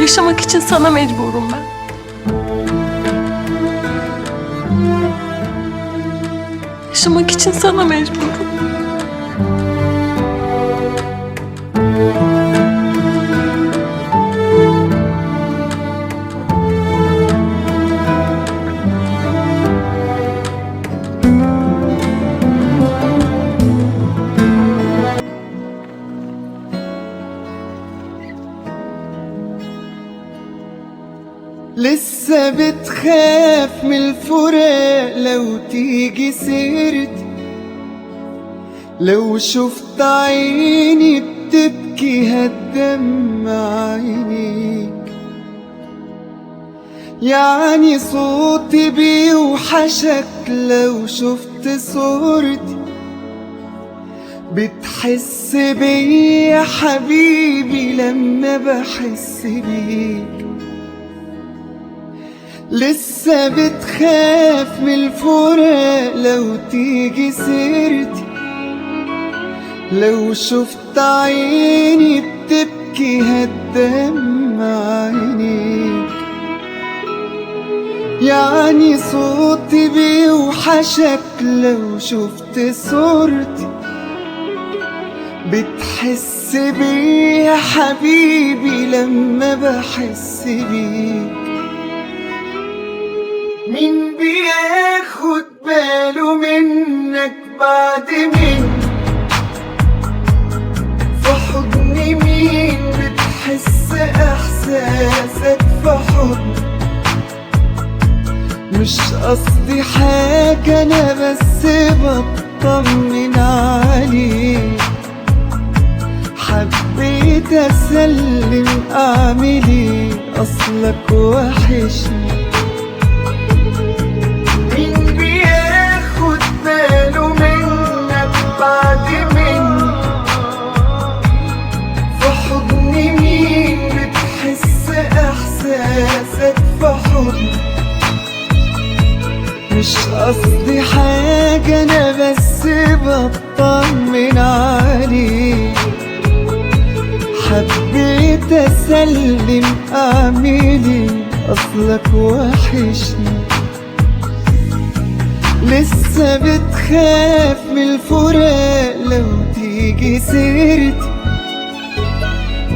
Yaşamak için sana mecburum ben. Yaşamak için sana mecburum. لسه بتخاف من الفراق لو تيجي سيرتي، لو شفت عيني بتبكي هتدمع عينيك، يعني صوتي بيوحشك لو شفت صورتي، بتحس بيا حبيبي لما بحس بيك. لسه بتخاف من الفراق لو تيجي سيرتي، لو شفت عيني بتبكي هتدمع عينيك، يعني صوتي بيوحشك لو شفت صورتي، بتحس بيا حبيبي لما بحس بيك. مين بياخد باله منك بعد مين؟ في حضن مين بتحس احساسك في حضن؟ مش قصدي حاجة انا بس بطمن عليك، حبيت اسلم اعمل ايه اصلك وحشني. احساسك في حضن مش قصدي حاجة انا بس بطمن عليك، حبيت اسلم اعملي اصلك وحشني. لسه بتخاف من الفراق لو تيجي سيرتي،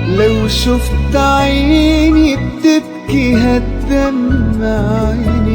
لو شفت عيني بتبكي هتدمع عيني.